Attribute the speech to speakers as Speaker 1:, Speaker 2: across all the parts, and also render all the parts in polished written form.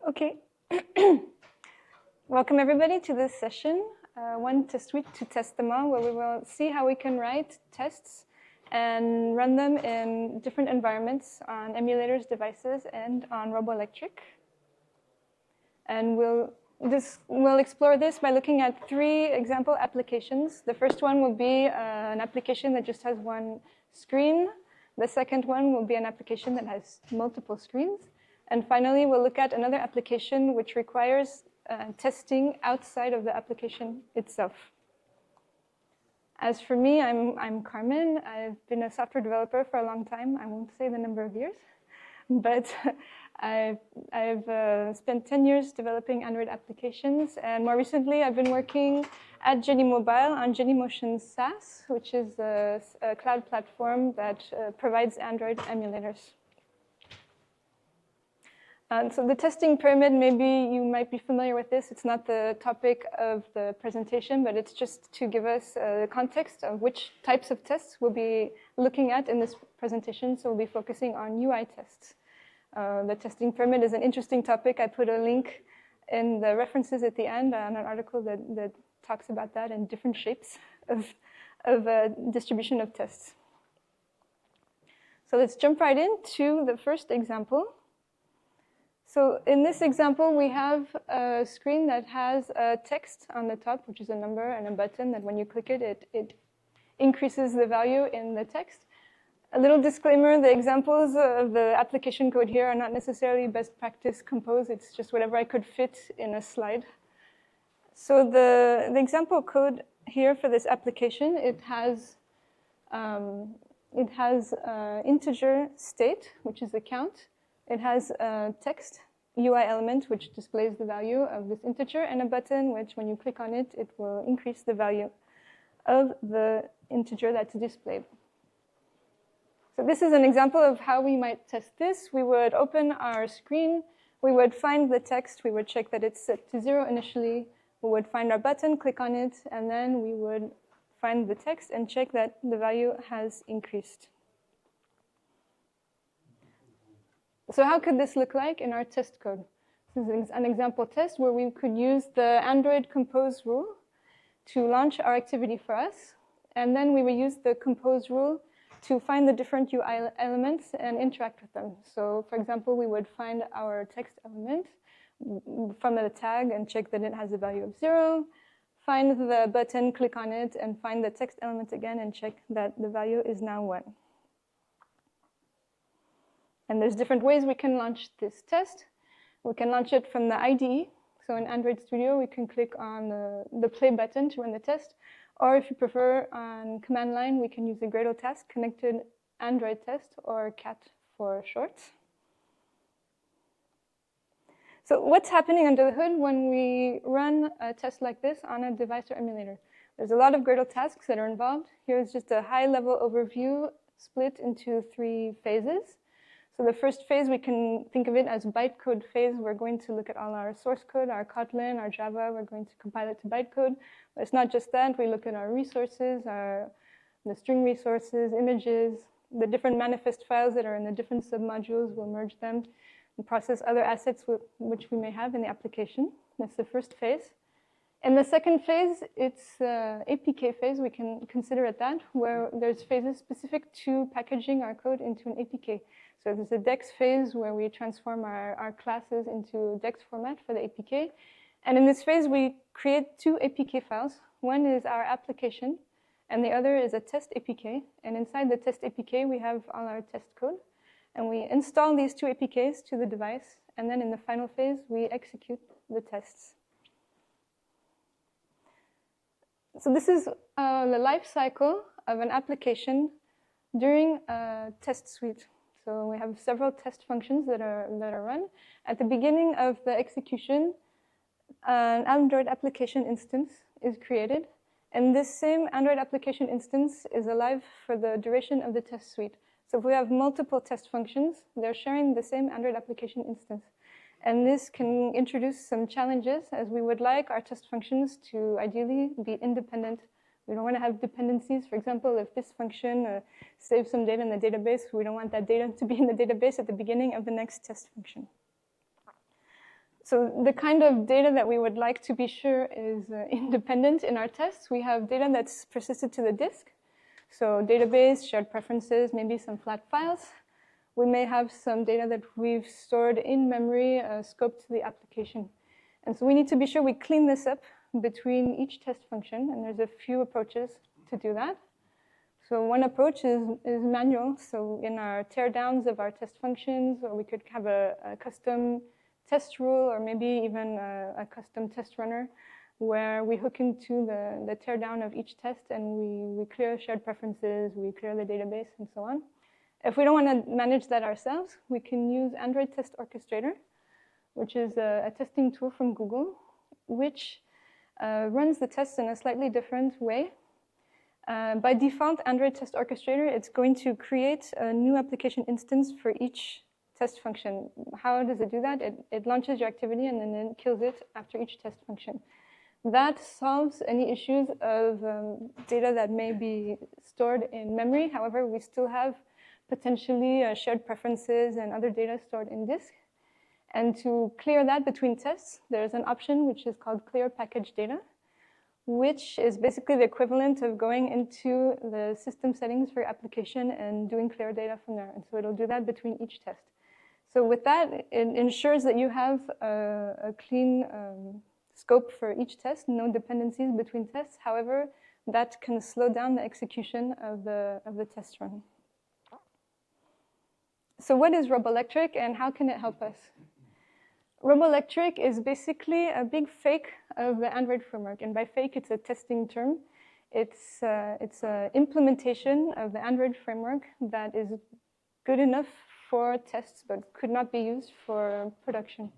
Speaker 1: Okay. Welcome everybody to this session, one test suite to test them all, where we will see how we can write tests and run them in different environments on emulators, devices, and on Robolectric. And we'll explore this by looking at 3 example applications. The first one will be an application that just has one screen. The second one will be an application that has multiple screens. And finally, we'll look at another application which requires testing outside of the application itself. As for me, I'm Carmen. I've been a software developer for a long time. I won't say the number of years, but I've spent 10 years developing Android applications, and more recently I've been working at Geonymobile on Genymotion SaaS, which is a cloud platform that provides Android emulators. So the testing pyramid, maybe you might be familiar with this. It's not the topic of the presentation, but it's just to give us the context of which types of tests we'll be looking at in this presentation. So we'll be focusing on UI tests. The testing pyramid is an interesting topic. I put a link in the references at the end on an article that talks about that and different shapes of distribution of tests. So let's jump right into the first example. So in this example, we have a screen that has a text on the top, which is a number, and a button that when you click it, it increases the value in the text. A little disclaimer, the examples of the application code here are not necessarily best practice compose. It's just whatever I could fit in a slide. So the example code here for this application, it has integer state, which is a count. It has a text UI element, which displays the value of this integer, and a button, which when you click on it, it will increase the value of the integer that's displayed. So this is an example of how we might test this. We would open our screen, we would find the text, we would check that it's set to 0 initially, we would find our button, click on it, and then we would find the text and check that the value has increased. So how could this look like in our test code? This is an example test where we could use the Android compose rule to launch our activity for us. And then we will use the compose rule to find the different UI elements and interact with them. So for example, we would find our text element from the tag and check that it has a value of 0, find the button, click on it, and find the text element again and check that the value is now 1. And there's different ways we can launch this test. We can launch it from the IDE. So in Android Studio, we can click on the play button to run the test. Or if you prefer, on command line, we can use the Gradle task connected Android test, or CAT for short. So what's happening under the hood when we run a test like this on a device or emulator? There's a lot of Gradle tasks that are involved. Here's just a high-level overview split into 3 phases. So the first phase, we can think of it as bytecode phase. We're going to look at all our source code, our Kotlin, our Java. We're going to compile it to bytecode. But it's not just that. We look at our resources, the string resources, images, the different manifest files that are in the different submodules. We'll merge them and process other assets which we may have in the application. That's the first phase. In the second phase, it's APK phase. We can consider it that, where there's phases specific to packaging our code into an APK. So there's a DEX phase where we transform our classes into DEX format for the APK. And in this phase, we create 2 APK files. One is our application, and the other is a test APK. And inside the test APK, we have all our test code. And we install these 2 APKs to the device. And then in the final phase, we execute the tests. So this is the life cycle of an application during a test suite. So we have several test functions that are run. At the beginning of the execution, an Android application instance is created. And this same Android application instance is alive for the duration of the test suite. So if we have multiple test functions, they're sharing the same Android application instance. And this can introduce some challenges, as we would like our test functions to ideally be independent. We don't want to have dependencies. For example, if this function saves some data in the database, we don't want that data to be in the database at the beginning of the next test function. So the kind of data that we would like to be sure is independent in our tests, we have data that's persisted to the disk. So database, shared preferences, maybe some flat files. We may have some data that we've stored in memory, scoped to the application. And so we need to be sure we clean this up between each test function, and there's a few approaches to do that. So one approach is manual. So in our teardowns of our test functions, or we could have a custom test rule, or maybe even a custom test runner, where we hook into the teardown of each test, and we clear shared preferences, we clear the database, and so on. If we don't want to manage that ourselves, we can use Android Test Orchestrator, which is a testing tool from Google, which runs the tests in a slightly different way. By default, Android Test Orchestrator, it's going to create a new application instance for each test function. How does it do that? It launches your activity and then it kills it after each test function. That solves any issues of data that may be stored in memory. However, we still have potentially shared preferences and other data stored in disk. And to clear that between tests, there's an option which is called clear package data, which is basically the equivalent of going into the system settings for your application and doing clear data from there. And so it'll do that between each test. So with that, it ensures that you have a clean scope for each test, no dependencies between tests. However, that can slow down the execution of the test run. So what is Robolectric and how can it help us? Robolectric is basically a big fake of the Android framework. And by fake, it's a testing term. It's an implementation of the Android framework that is good enough for tests, but could not be used for production.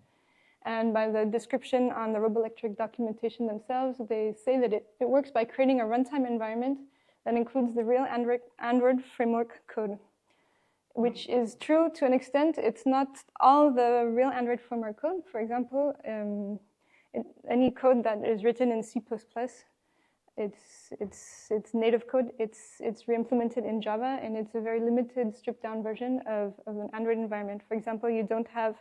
Speaker 1: And by the description on the Robolectric documentation themselves, they say that it works by creating a runtime environment that includes the real Android framework code, which is true to an extent. It's not all the real Android framework code. For example, any code that is written in C++, it's native code. It's re-implemented in Java, and it's a very limited, stripped-down version of an Android environment. For example, you don't have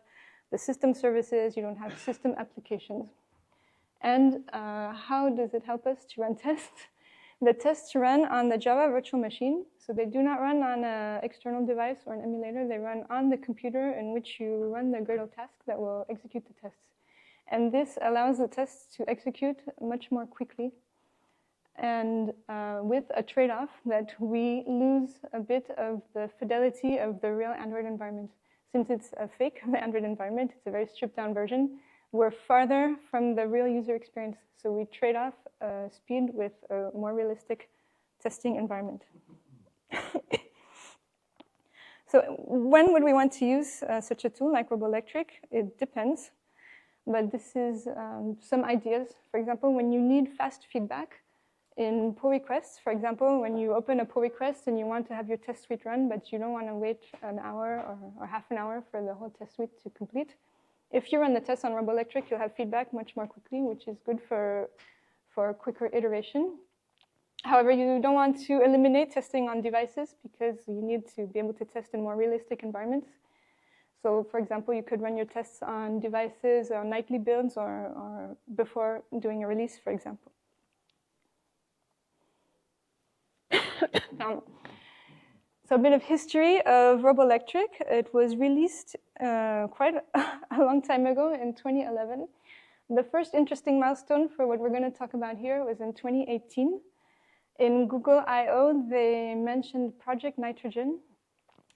Speaker 1: the system services, you don't have system applications. And how does it help us to run tests? The tests run on the Java virtual machine, so they do not run on an external device or an emulator. They run on the computer in which you run the Gradle task that will execute the tests. And this allows the tests to execute much more quickly, and with a trade-off that we lose a bit of the fidelity of the real Android environment. Since it's a fake of the Android environment, it's a very stripped-down version, we're farther from the real user experience. So we trade off speed with a more realistic testing environment. So when would we want to use such a tool like Robolectric? It depends, but this is some ideas. For example, when you need fast feedback in pull requests, for example, when you open a pull request and you want to have your test suite run, but you don't want to wait an hour or half an hour for the whole test suite to complete, if you run the test on Robolectric, you'll have feedback much more quickly, which is good for quicker iteration. However, you don't want to eliminate testing on devices because you need to be able to test in more realistic environments. So, for example, you could run your tests on devices or nightly builds or before doing a release, for example. So a bit of history of Robolectric. It was released quite a long time ago in 2011. The first interesting milestone for what we're going to talk about here was in 2018. In Google I/O, they mentioned Project Nitrogen,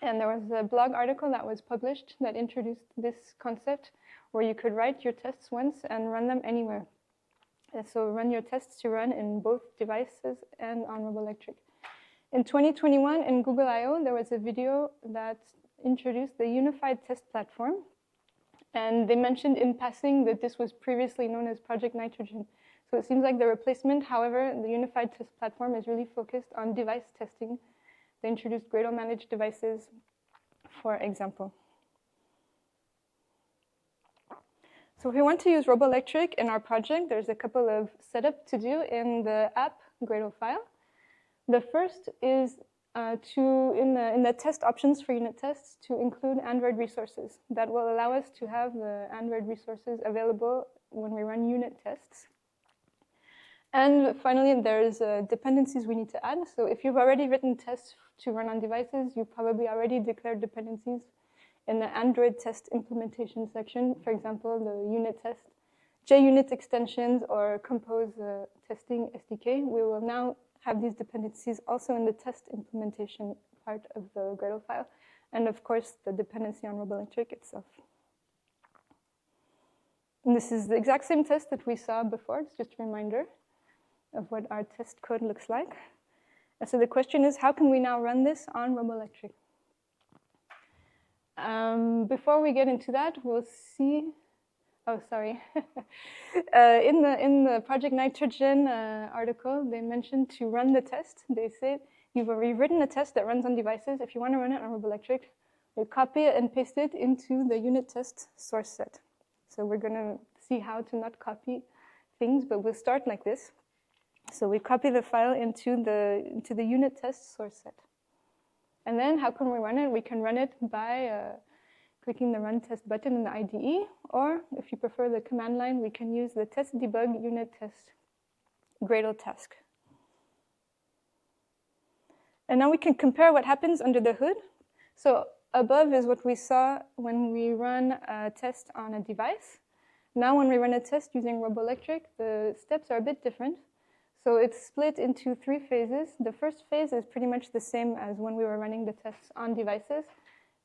Speaker 1: and there was a blog article that was published that introduced this concept where you could write your tests once and run them anywhere. And so run your tests to run in both devices and on Robolectric. In 2021, in Google I/O, there was a video that introduced the Unified Test Platform. And they mentioned in passing that this was previously known as Project Nitrogen. So it seems like the replacement. However, the Unified Test Platform is really focused on device testing. They introduced Gradle managed devices, for example. So if we want to use Robolectric in our project, there's a couple of setup to do in the app Gradle file. The first is in the test options for unit tests to include Android resources. That will allow us to have the Android resources available when we run unit tests. And finally, there's dependencies we need to add. So if you've already written tests to run on devices, you probably already declared dependencies in the Android test implementation section. For example, the unit test, JUnit extensions, or Compose testing SDK. We will now have these dependencies also in the test implementation part of the Gradle file. And of course, the dependency on Robolectric itself. And this is the exact same test that we saw before. It's just a reminder of what our test code looks like. And so the question is, how can we now run this on Robolectric? Before we get into that, we'll see. Oh, sorry. In the Project Nitrogen article, they mentioned to run the test. They say you've already written a test that runs on devices. If you want to run it on Robolectric, you copy it and paste it into the unit test source set. So we're going to see how to not copy things, but we'll start like this. So we copy the file into the unit test source set. And then how can we run it? We can run it by clicking the Run Test button in the IDE, or if you prefer the command line, we can use the test debug unit test Gradle task. And now we can compare what happens under the hood. So above is what we saw when we run a test on a device. Now when we run a test using Robolectric, the steps are a bit different. So it's split into 3 phases. The first phase is pretty much the same as when we were running the tests on devices.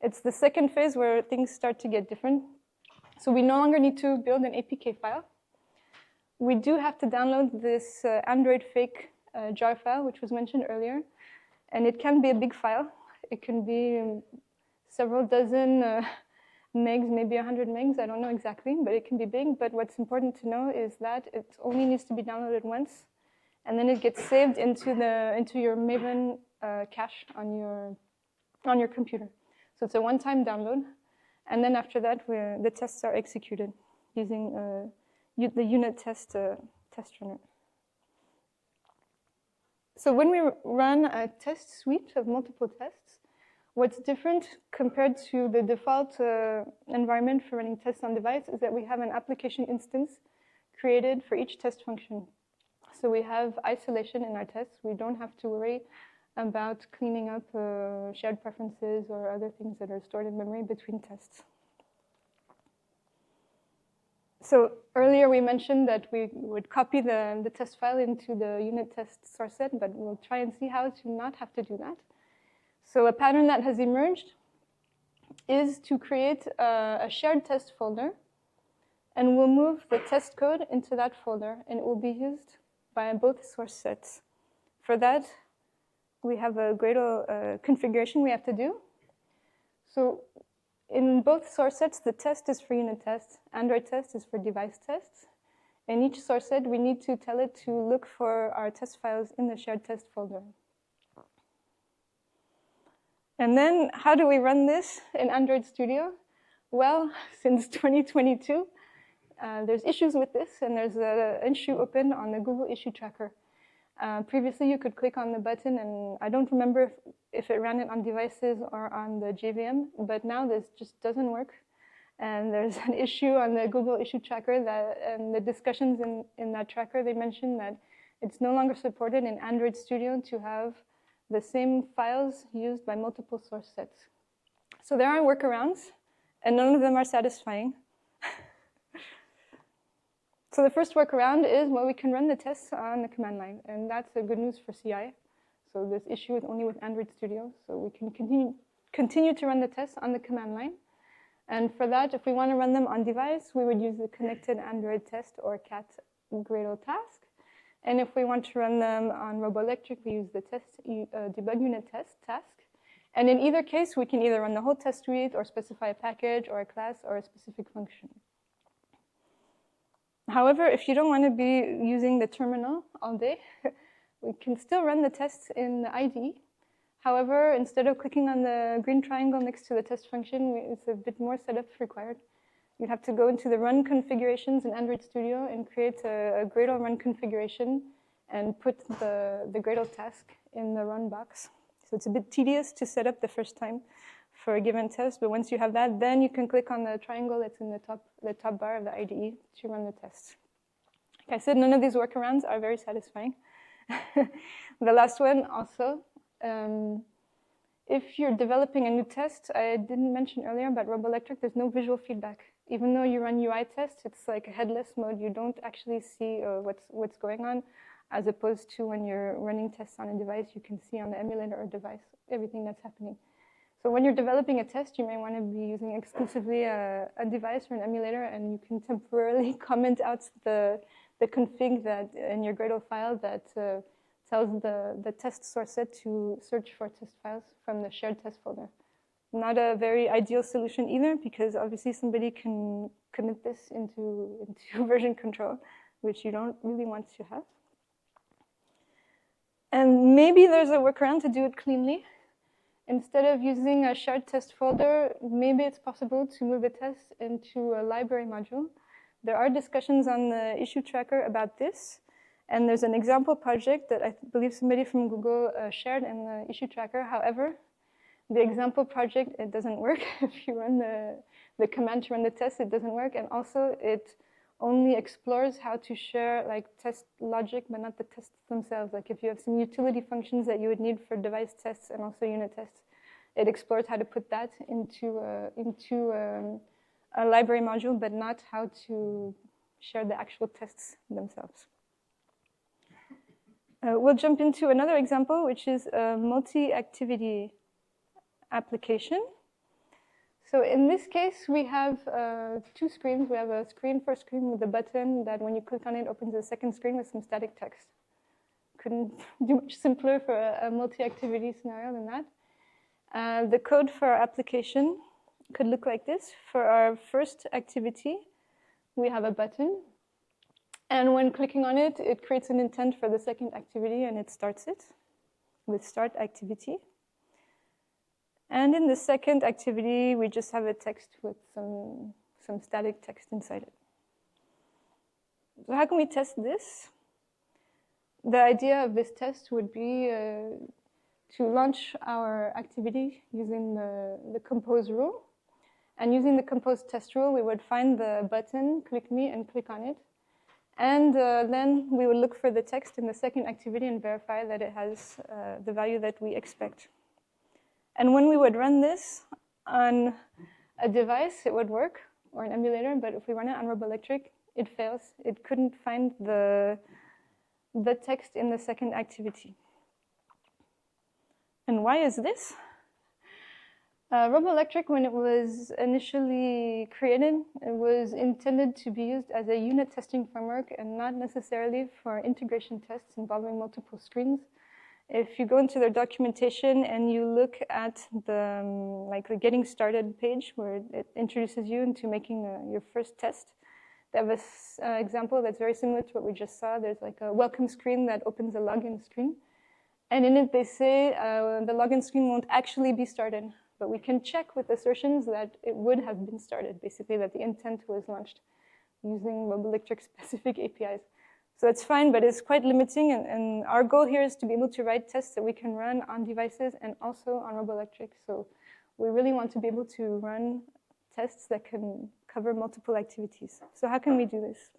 Speaker 1: It's the second phase where things start to get different. So we no longer need to build an APK file. We do have to download this Android fake jar file, which was mentioned earlier. And it can be a big file. It can be several dozen megs, maybe 100 megs, I don't know exactly, but it can be big. But what's important to know is that it only needs to be downloaded once. And then it gets saved into your Maven cache on your computer. So it's a one-time download. And then after that, the tests are executed using the unit test test runner. So when we run a test suite of multiple tests, what's different compared to the default environment for running tests on device is that we have an application instance created for each test function. So we have isolation in our tests. We don't have to worry about cleaning up shared preferences or other things that are stored in memory between tests. So earlier we mentioned that we would copy the test file into the unit test source set, but we'll try and see how to not have to do that. So a pattern that has emerged is to create a shared test folder, and we'll move the test code into that folder, and it will be used by both source sets. For that, we have a Gradle configuration we have to do. So in both source sets, the test is for unit tests, Android test is for device tests. In each source set, we need to tell it to look for our test files in the shared test folder. And then how do we run this in Android Studio? Well, since 2022, there's issues with this, and there's an issue open on the Google issue tracker. Previously, you could click on the button, and I don't remember if it ran it on devices or on the JVM, but now this just doesn't work. And there's an issue on the Google issue tracker, and the discussions in that tracker, they mentioned that it's no longer supported in Android Studio to have the same files used by multiple source sets. So there are workarounds, and none of them are satisfying. So the first workaround is, well, we can run the tests on the command line, and that's a good news for CI. So this issue is only with Android Studio, so we can continue to run the tests on the command line. And for that, if we want to run them on device, we would use the connected Android test or cat Gradle task. And if we want to run them on Robolectric, we use the test debug unit test task. And in either case, we can either run the whole test suite or specify a package or a class or a specific function. However, if you don't want to be using the terminal all day, we can still run the tests in the IDE. However, instead of clicking on the green triangle next to the test function, it's a bit more setup required. You'd have to go into the run configurations in Android Studio and create a Gradle run configuration and put the Gradle task in the run box So it's a bit tedious to set up the first time for a given test, but once you have that, then you can click on the triangle that's in the top bar of the IDE to run the test. Like I said, none of these workarounds are very satisfying. The last one also, if you're developing a new test, I didn't mention earlier about Robolectric, there's no visual feedback. Even though you run UI tests, it's like a headless mode. You don't actually see what's going on, as opposed to when you're running tests on a device, you can see on the emulator or device everything that's happening. So when you're developing a test, you may want to be using exclusively a device or an emulator, and you can temporarily comment out the config that in your Gradle file that tells the test source set to search for test files from the shared test folder. Not a very ideal solution either, because obviously somebody can commit this into version control, which you don't really want to have. And maybe there's a workaround to do it cleanly. Instead of using a shared test folder, maybe it's possible to move the test into a library module. There are discussions on the issue tracker about this. And there's an example project that I believe somebody from Google shared in the issue tracker. However, the example project, it doesn't work. If you run the command to run the test, it doesn't work. And also, it only explores how to share like test logic, but not the tests themselves. Like if you have some utility functions that you would need for device tests and also unit tests, it explores how to put that into a library module, but not how to share the actual tests themselves. We'll jump into another example, which is a multi-activity application. So in this case, we have two screens. We have a first screen with a button that when you click on it, opens a second screen with some static text. Couldn't do much simpler for a multi-activity scenario than that. The code for our application could look like this. For our first activity, we have a button. And when clicking on it, it creates an intent for the second activity, and it starts it with start activity. And in the second activity, we just have a text with some static text inside it. So how can we test this? The idea of this test would be to launch our activity using the compose rule. And using the compose test rule, we would find the button, click me, and click on it. And then we would look for the text in the second activity and verify that it has the value that we expect. And when we would run this on a device, it would work, or an emulator, but if we run it on Robolectric, it fails. It couldn't find the text in the second activity. And why is this? Robolectric, when it was initially created, it was intended to be used as a unit testing framework and not necessarily for integration tests involving multiple screens. If you go into their documentation and you look at the getting started page where it introduces you into making your first test, they have an example that's very similar to what we just saw. There's like a welcome screen that opens a login screen. And in it, they say the login screen won't actually be started, but we can check with assertions that it would have been started, basically that the intent was launched using Robolectric specific APIs. So it's fine, but it's quite limiting. And our goal here is to be able to write tests that we can run on devices and also on Robolectric. So we really want to be able to run tests that can cover multiple activities. So how can we do this?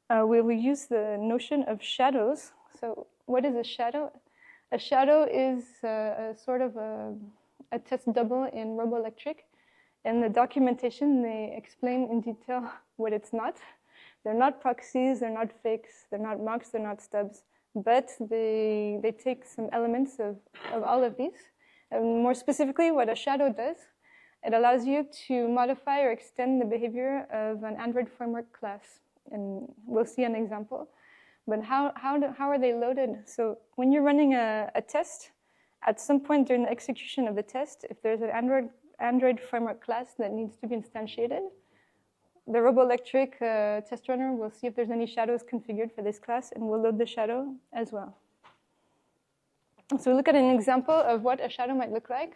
Speaker 1: We will use the notion of shadows. So what is a shadow? A shadow is a sort of a test double in Robolectric. In the documentation, they explain in detail what it's not. They're not proxies, they're not fakes, they're not mocks, they're not stubs, but they take some elements of all of these. And more specifically, what a shadow does, it allows you to modify or extend the behavior of an Android framework class. And we'll see an example. But how are they loaded? So when you're running a test, at some point during the execution of the test, if there's an Android framework class that needs to be instantiated, the Robolectric test runner will see if there's any shadows configured for this class, and we'll load the shadow as well. So we look at an example of what a shadow might look like.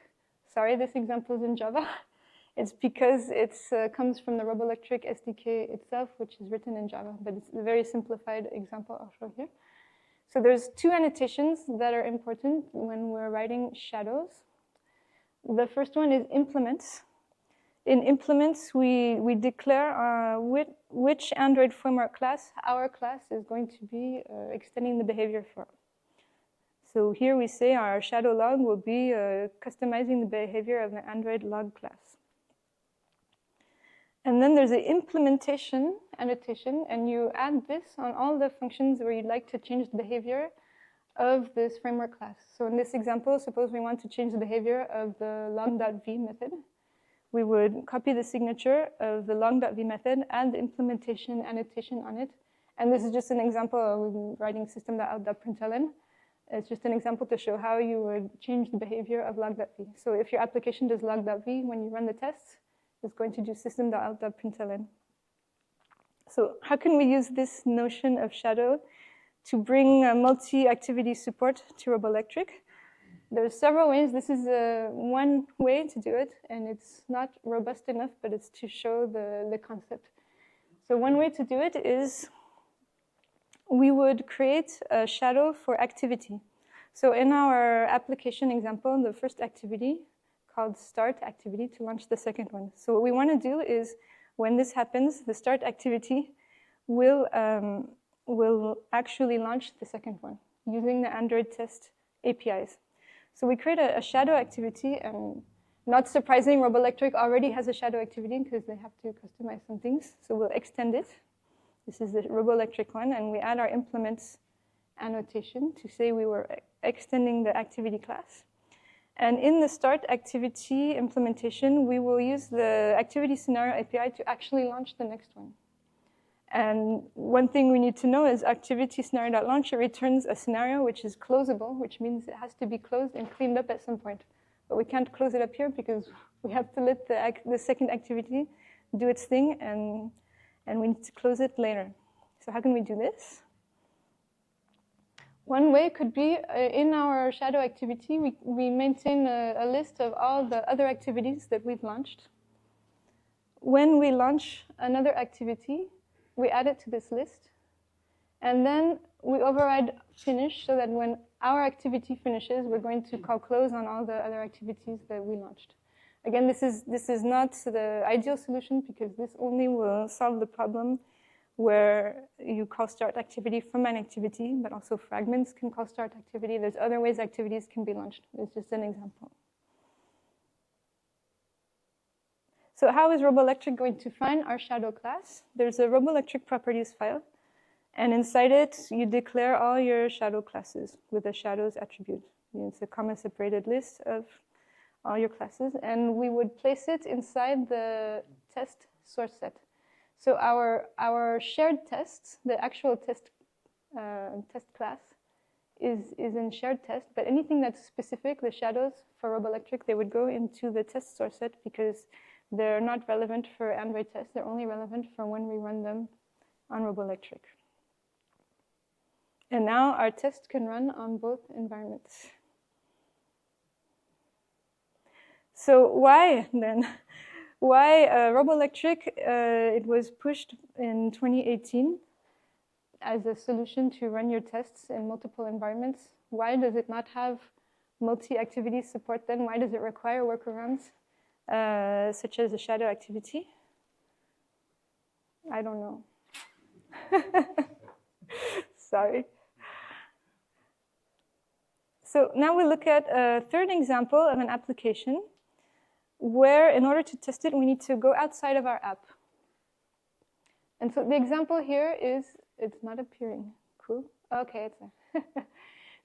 Speaker 1: Sorry, this example is in Java. It's because it comes from the Robolectric SDK itself, which is written in Java, but it's a very simplified example I'll show here. So there's two annotations that are important when we're writing shadows. The first one is implements. In implements, we declare which Android framework class our class is going to be extending the behavior for. So here we say our shadow log will be customizing the behavior of the Android log class. And then there's an implementation annotation, and you add this on all the functions where you'd like to change the behavior of this framework class. So in this example, suppose we want to change the behavior of the log.v method. We would copy the signature of the log.v method, add the implementation annotation on it. And this is just an example of writing system.out.println. It's just an example to show how you would change the behavior of log.v. So if your application does log.v, when you run the tests, it's going to do system.out.println. So how can we use this notion of shadow to bring multi-activity support to Robolectric? There's several ways. This is one way to do it, and it's not robust enough, but it's to show the concept. So one way to do it is we would create a shadow for activity. So in our application example, the first activity called start activity to launch the second one. So what we want to do is when this happens, the start activity will actually launch the second one using the Android test APIs. So we create a shadow activity, and not surprising, Robolectric already has a shadow activity because they have to customize some things. So we'll extend it. This is the Robolectric one, and we add our implements annotation to say we were extending the activity class. And in the start activity implementation, we will use the activity scenario API to actually launch the next one. And one thing we need to know is activity scenario.launcher returns a scenario which is closable, which means it has to be closed and cleaned up at some point. But we can't close it up here because we have to let the second activity do its thing, and we need to close it later. So how can we do this? One way could be in our shadow activity, we maintain a list of all the other activities that we've launched. When we launch another activity, we add it to this list, and then we override finish so that when our activity finishes, we're going to call close on all the other activities that we launched. Again, this is not the ideal solution because this only will solve the problem where you call start activity from an activity, but also fragments can call start activity. There's other ways activities can be launched. It's just an example. So how is Robolectric going to find our shadow class? There's a Robolectric properties file, and inside it, you declare all your shadow classes with a shadows attribute. It's a comma-separated list of all your classes, and we would place it inside the test source set. So our shared tests, the actual test class, is in shared test, but anything that's specific, the shadows for Robolectric, they would go into the test source set because they're not relevant for Android tests. They're only relevant for when we run them on Robolectric. And now our test can run on both environments. So why then? Why Robolectric? It was pushed in 2018 as a solution to run your tests in multiple environments. Why does it not have multi-activity support then? Why does it require workarounds such as a shadow activity? I don't know. Sorry. So now we look at a third example of an application where, in order to test it, we need to go outside of our app. And so the example here is, it's not appearing. Cool. Okay, it's there.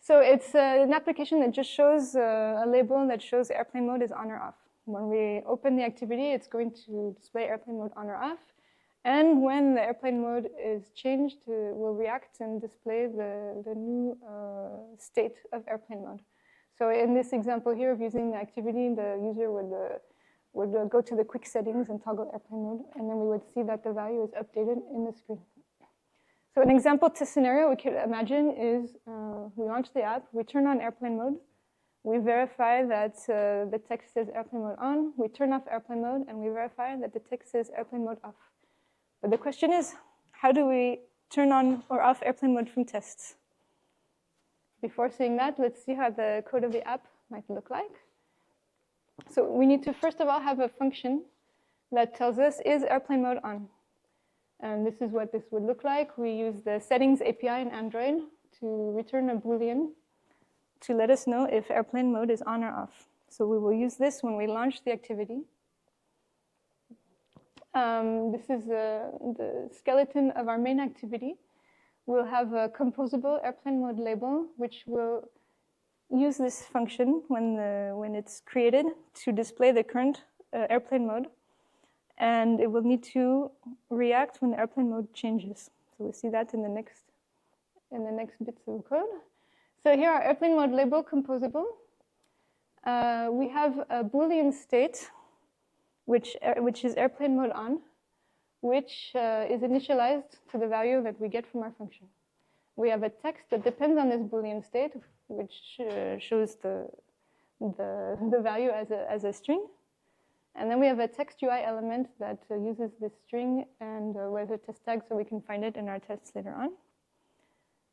Speaker 1: So it's an application that just shows a label that shows airplane mode is on or off. When we open the activity, it's going to display airplane mode on or off. And when the airplane mode is changed, it will react and display the new state of airplane mode. So in this example here of using the activity, the user would go to the quick settings and toggle airplane mode, and then we would see that the value is updated in the screen. So an example test scenario we could imagine is we launch the app, we turn on airplane mode, we verify that the text says airplane mode on, we turn off airplane mode, and we verify that the text says airplane mode off. But the question is, how do we turn on or off airplane mode from tests? before saying that, let's see how the code of the app might look like. So we need to first of all have a function that tells us, is airplane mode on? And this is what this would look like. We use the settings API in Android to return a Boolean to let us know if airplane mode is on or off. So we will use this when we launch the activity. This is the skeleton of our main activity. We'll have a composable airplane mode label, which will use this function when it's created to display the current airplane mode. And it will need to react when the airplane mode changes. So we'll see that in the next bits of code. So here our airplane mode label composable. We have a Boolean state, which is airplane mode on, which is initialized to the value that we get from our function. We have a text that depends on this Boolean state, which shows the value as a string. And then we have a text UI element that uses this string and with a test tag so we can find it in our tests later on.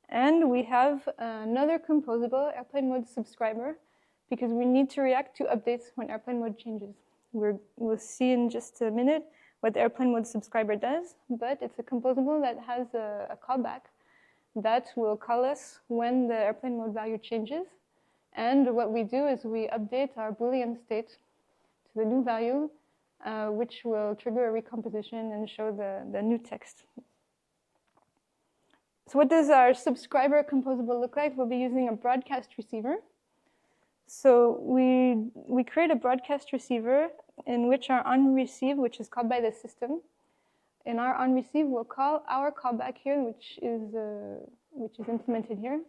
Speaker 1: And we have another composable airplane mode subscriber because we need to react to updates when airplane mode changes. We'll see in just a minute what the airplane mode subscriber does, but it's a composable that has a callback that will call us when the airplane mode value changes. And what we do is we update our Boolean state to the new value, which will trigger a recomposition and show the new text. So what does our subscriber composable look like? We'll be using a broadcast receiver. So we create a broadcast receiver in which our onReceive, which is called by the system. In our onReceive, we'll call our callback here, which is implemented here.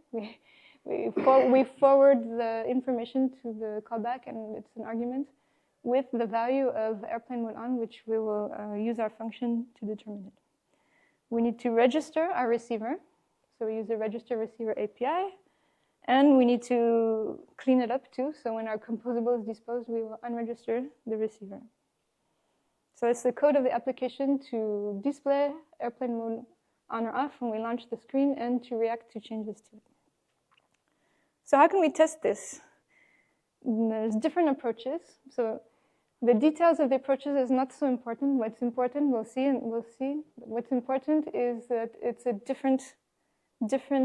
Speaker 1: We forward the information to the callback, and it's an argument with the value of airplane mode on, which we will use our function to determine it. We need to register our receiver. So we use the register receiver API. And we need to clean it up too. So when our composable is disposed, we will unregister the receiver. So it's the code of the application to display airplane mode on or off when we launch the screen and to react to changes to it. So how can we test this? There's different approaches. So the details of the approaches is not so important. What's important, we'll see. What's important is that it's a different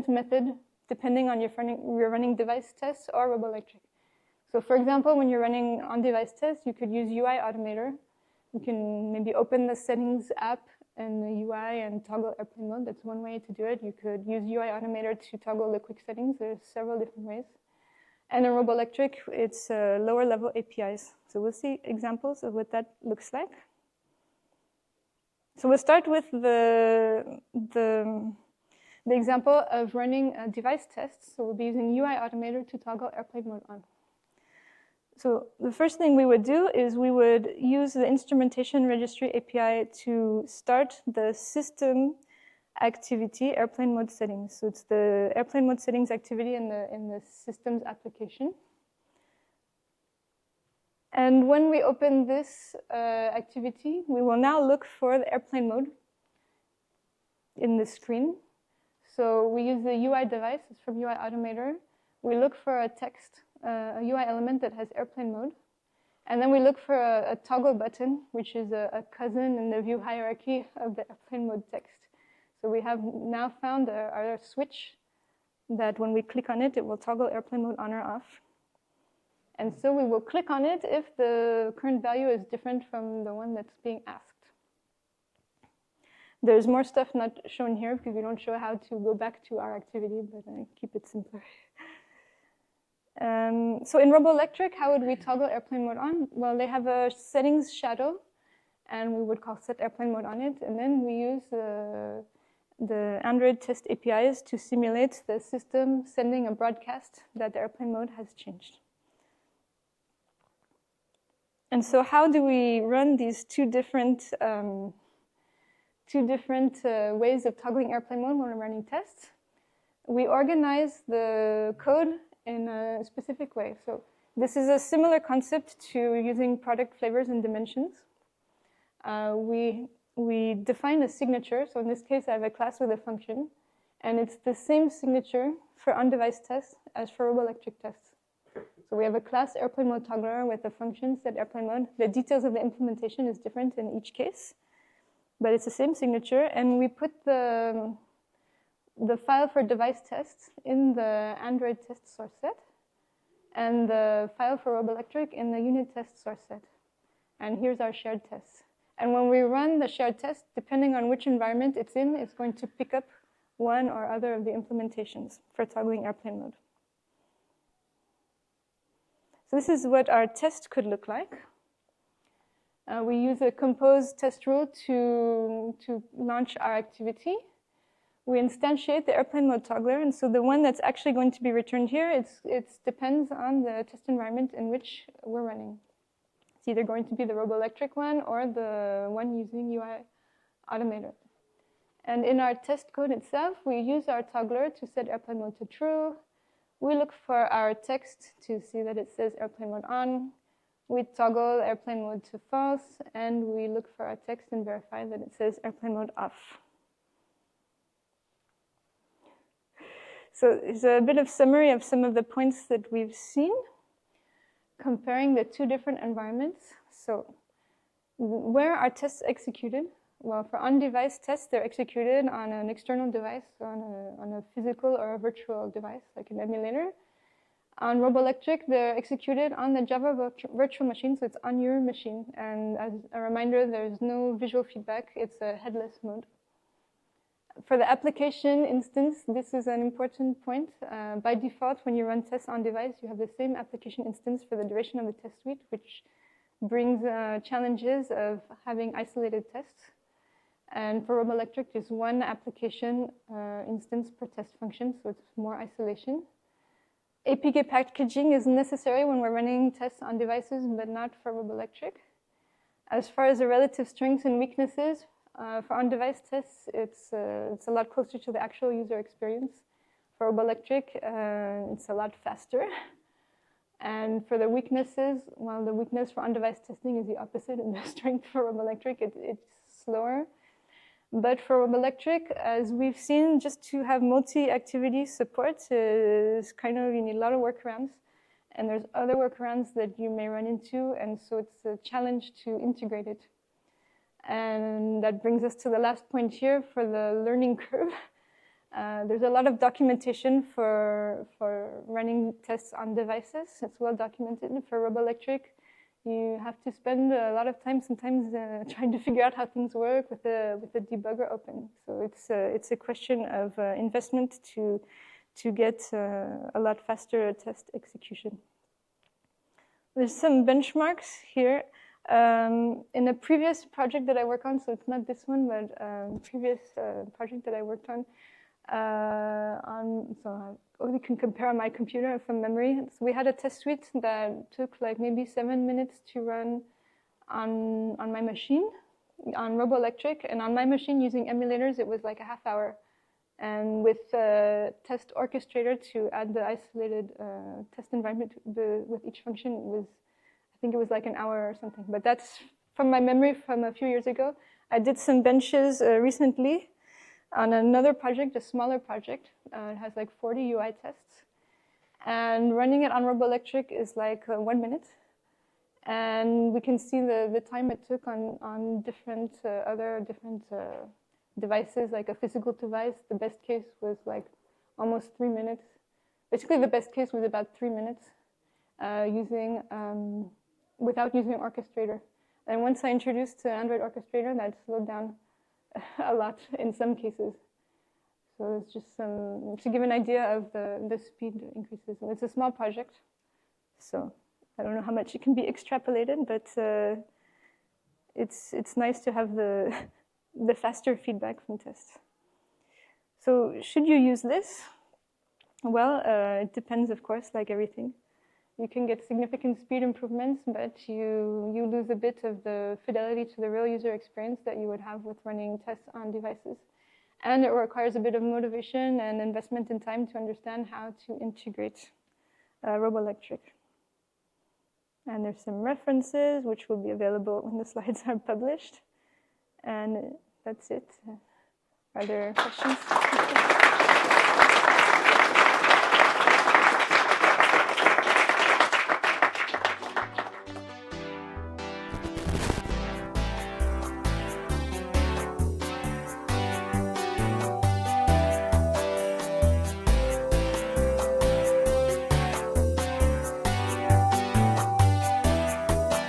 Speaker 1: method depending on you're running device tests or Robolectric. So for example, when you're running on-device tests, you could use UI Automator. You can maybe open the settings app and the UI and toggle airplane mode. That's one way to do it. You could use UI Automator to toggle the quick settings. There's several different ways. And in Robolectric, it's lower level APIs. So we'll see examples of what that looks like. So we'll start with the example of running a device test. So we'll be using UI Automator to toggle airplane mode on. So the first thing we would do is we would use the instrumentation registry API to start the system activity airplane mode settings. So it's the airplane mode settings activity in the systems application. And when we open this activity, we will now look for the airplane mode in the screen. So we use the UI device, it's from UI Automator. We look for a text, a UI element that has airplane mode. And then we look for a toggle button, which is a cousin in the view hierarchy of the airplane mode text. So we have now found our switch that when we click on it, it will toggle airplane mode on or off. And so we will click on it if the current value is different from the one that's being asked. There's more stuff not shown here because we don't show how to go back to our activity, but I keep it simpler. So in Robolectric, how would we toggle airplane mode on? Well, they have a settings shadow, and we would call set airplane mode on it. And then we use the Android test APIs to simulate the system sending a broadcast that the airplane mode has changed. And so how do we run these two different ways of toggling airplane mode when we're running tests? We organize the code in a specific way. So this is a similar concept to using product flavors and dimensions. We define a signature. So in this case, I have a class with a function. And it's the same signature for on-device tests as for Robolectric tests. So we have a class airplane mode toggler with a function set airplane mode. The details of the implementation is different in each case, but it's the same signature. And we put the file for device tests in the Android test source set, and the file for Robolectric in the unit test source set. And here's our shared tests. And when we run the shared test, depending on which environment it's in, it's going to pick up one or other of the implementations for toggling airplane mode. So this is what our test could look like. We use a compose test rule to launch our activity. We instantiate the airplane mode toggler, and so the one that's actually going to be returned here, it depends on the test environment in which we're running. It's either going to be the Robolectric one or the one using UI Automator. And in our test code itself, we use our toggler to set airplane mode to true. We look for our text to see that it says airplane mode on. We toggle airplane mode to false, and we look for our text and verify that it says airplane mode off. So it's a bit of summary of some of the points that we've seen, comparing the two different environments. So where are tests executed? Well, for on-device tests, they're executed on an external device, on a physical or a virtual device, like an emulator. On Robolectric, they're executed on the Java virtual machine, so it's on your machine. And as a reminder, there's no visual feedback. It's a headless mode. For the application instance, this is an important point. By default, when you run tests on device, you have the same application instance for the duration of the test suite, which brings challenges of having isolated tests. And for Robolectric, there's one application instance per test function, so it's more isolation. APK packaging is necessary when we're running tests on devices, but not for Robolectric. As far as the relative strengths and weaknesses, for on-device tests, it's a lot closer to the actual user experience. For Robolectric, it's a lot faster. And for the weaknesses, well, the weakness for on-device testing is the opposite, and the strength for Robolectric, it's slower. But for Robolectric, as we've seen, just to have multi-activity support is kind of, you need a lot of workarounds. And there's other workarounds that you may run into, and so it's a challenge to integrate it. And that brings us to the last point here for the learning curve. There's a lot of documentation for running tests on devices. It's well documented. For Robolectric, you have to spend a lot of time sometimes trying to figure out how things work with the debugger open. So it's a question of investment to get a lot faster test execution. There's some benchmarks here. In a previous project that I worked on, so it's not this one, but previous project that I worked on, so I only can compare on my computer from memory. So we had a test suite that took like maybe 7 minutes to run on my machine, on Robolectric, and on my machine using emulators, it was like a half hour. And with test orchestrator to add the isolated test environment with each function, I think it was like an hour or something. But that's from my memory from a few years ago. I did some benches recently on another project, a smaller project. It has like 40 UI tests. And running it on Robolectric is like 1 minute. And we can see the time it took on other different devices, like a physical device. The best case was like almost 3 minutes. Basically, the best case was about 3 minutes without using orchestrator. And once I introduced Android orchestrator, that slowed down a lot in some cases. So it's just to give an idea of the speed increases. And it's a small project, so I don't know how much it can be extrapolated, but it's nice to have the faster feedback from tests. So should you use this? Well, it depends, of course, like everything. You can get significant speed improvements, but you lose a bit of the fidelity to the real user experience that you would have with running tests on devices. And it requires a bit of motivation and investment in time to understand how to integrate Robolectric. And there's some references, which will be available when the slides are published. And that's it. Are there questions?